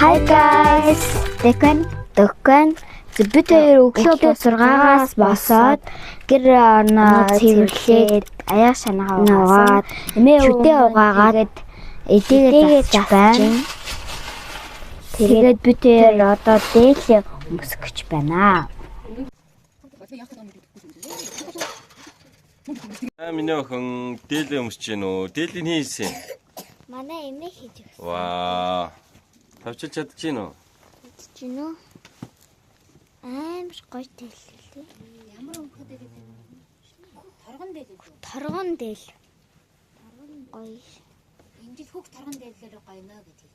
Hi guys. Дөхөн бид өглөө 6-аас босоод гэр орноо цэвэрлээд аяа санаагаа угаад шүтээ угаагаад эдийгээ засаж байна. Тэгээд бид одоо дээлээ өмсөх гэж байна. Миний охин дээлээ өмсөж гин үү? Дээлийн хийсэн. Манай эмээ хийж өгсөн. Ваа. Тавчилж чадчих гин үү? Хийж гин үү? Амар гоё дээлээ. Ямар өмхөд гэдэг юм? Торгон дээл. Торгон дээл. Торгон гоё. Энэ жил хөх торгон дээлээр гоё нөө гэдэг.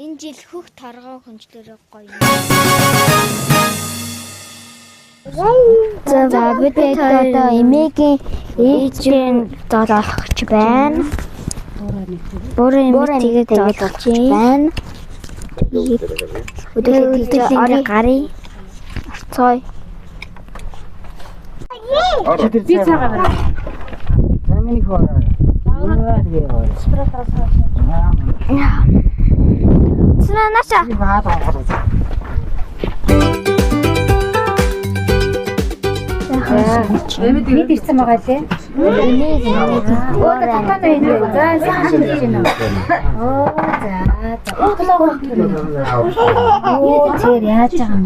Энэ жил хөх торгоо хөнжлөөр гоё. За бид одоо эмээгийн ээжийн доолох гэж байна. Бүрэн тэгээд доолох гэж байна. Өдөртөө орой гарыг орцой. Би цагаан байна. Намын хоо. Наша. Бид ирсэн байгаа лээ. Өөдөө татсан байх. За сайн шилжиж байна. Оо за. Оо тэр яаж байгаа юм?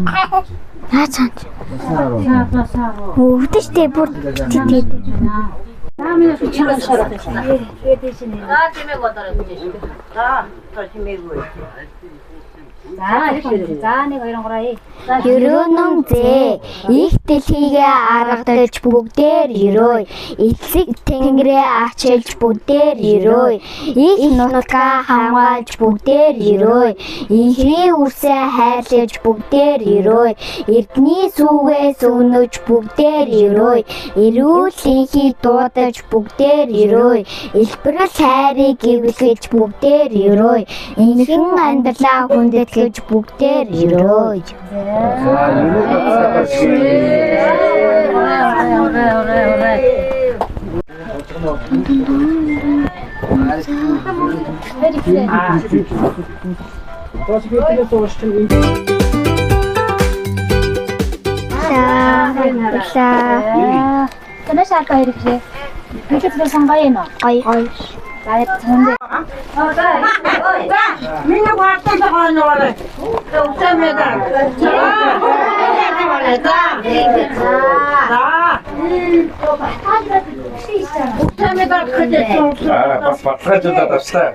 Яаж чам. Өвдөжтэй бүр титэд. Намын чанга шарах. Тэгээд шинэ. чимээг бодорой гэж шүү. За чимээг үү. За 1 2 3. Ерөөнөн зээ их дэлхийгээ аргадалж бүгдээр өрөө. Эцэг тэнгэрээ ачилж бүгдээр өрөө. Их нутгаа хамгаалж бүгдээр өрөө. Ихний үрсээ хайрлаж бүгдээр өрөө. Эрдний сүгээ сүгнөж бүгдээр өрөө. Эрүүл инхий дуудаж бүгдээр өрөө. Элбэрэл хайрыг эвлэж бүгдээр өрөө. Инхэн амьдралаа хүндэтгэж бүгдээр өрөө. Танаа шака ирэхлээ. Бичлээ сонгоё нөө. Гоё. За цэндээ. Миний хатан тохоноор. Өсөмэдэ. Бас баталгаажуулаад авчлаа.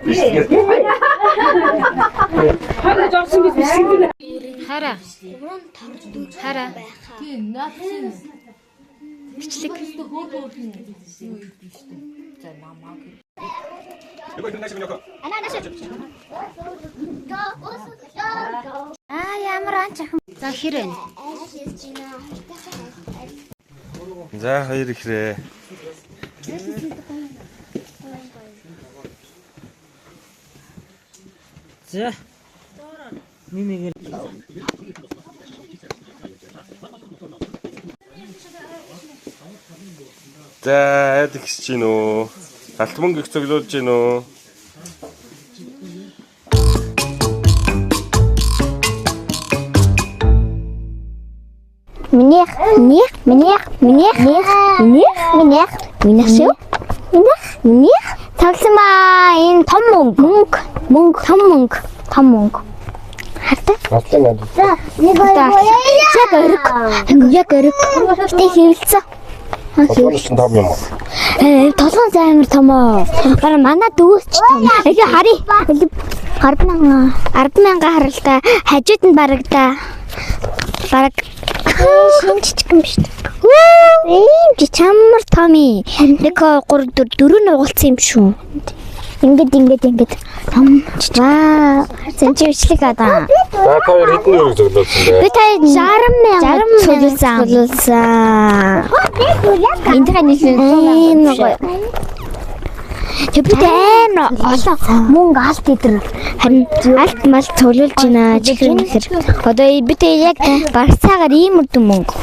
Хараа. Хараа. Бичлэг. Ямар анчахан. За хэрэг. За хоёр ихрээ. За. Мимигээр. За айд ихсэж гин үү? Алтман их цоглуулж гин үү? Минийх тавсамаа энэ том мөнгө. Хартай. За, яг өрг. Тэ хөвлцөө. Толгон займар томоо. Бараа манай дүүсч том. Эгэ хари. 10,000 харалтай. Хажууд нь бараг шинжчих юм шүү дээ. Ийм ч чамар томи. 1 2 3 4 нугалцсан юм шүү. Ингээд том. Сэнчивчлэг одоо. За хоёр хэдэн өрөг цоглуулсан бэ? Би та 60,000 цуглуулсан. Эндээ нэг гоё. Тэбүүд амар олон мөнгө алт идэр харин алт мал цуглуулж байна чихрэн ихэр. Одоо бид яг барцаагаар ийм үрдэн мөнгө.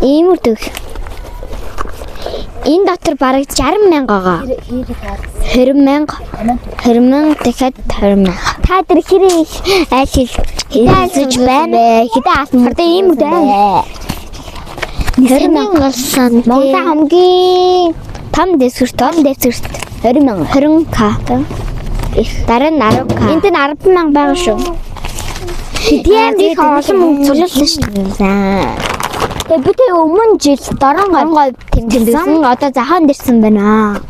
Ийм үрдэг. Энэ дотор бараг 60,000 байгаа. 20,000 дахиад 20,000. Та тэр хэрэг хэлж байна. Хэдэн алт ийм үү? Нэрний болсон. Монголын хамгийн том дэвсгэрт 20,000 к. Дараа нь 10 к. Энд нь 10,000 байгаа шүү. Тийм их олон мөнгө цуглуулсан шүү дээ. Тэгээ бид өмнө жил дорон тэмдэглэсэн. Одоо захан дэрсэн байна.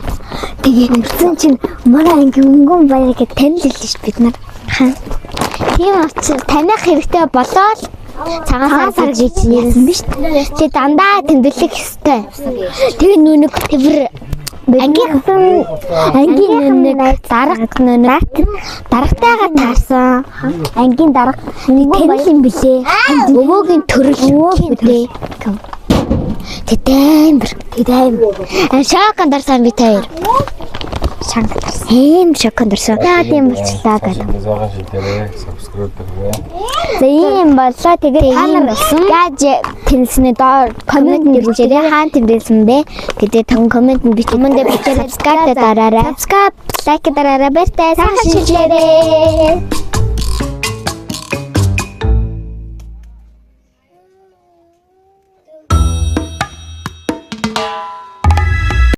Тэгээ нэрсэн чинь манай ангийн өнгөн баяр гэж таниллаа шүү бид нар. Тийм учраас таних хэрэгтэй болоод цагаан сар гэж нэрсэн биз дээ. Тэ дандаа тэмдэглэх хэрэгтэй. Тэгээ нүг тэр ангийн нэг дарагтайгаа таарсан. Ангийн дарга танил юм билээ. Өвөөгийн төрөл билээ. Тэгээд шоконд дарсан би таяр. Шоконд дарсан. Яа тийм болчлаа гэдэг. Заахан шилтээрээ subscribe хийгээрэй. За ийм боллоо. Тэгээд та нар яаж тэнсний доор комент бичээрэй. Хаана тэмдэглэсэн бэ? Тэгээд том комент бичээрэй. Subscribe дараарай. Subscribe, like дараарай. Баяртай. Сайхан шилжээрэй.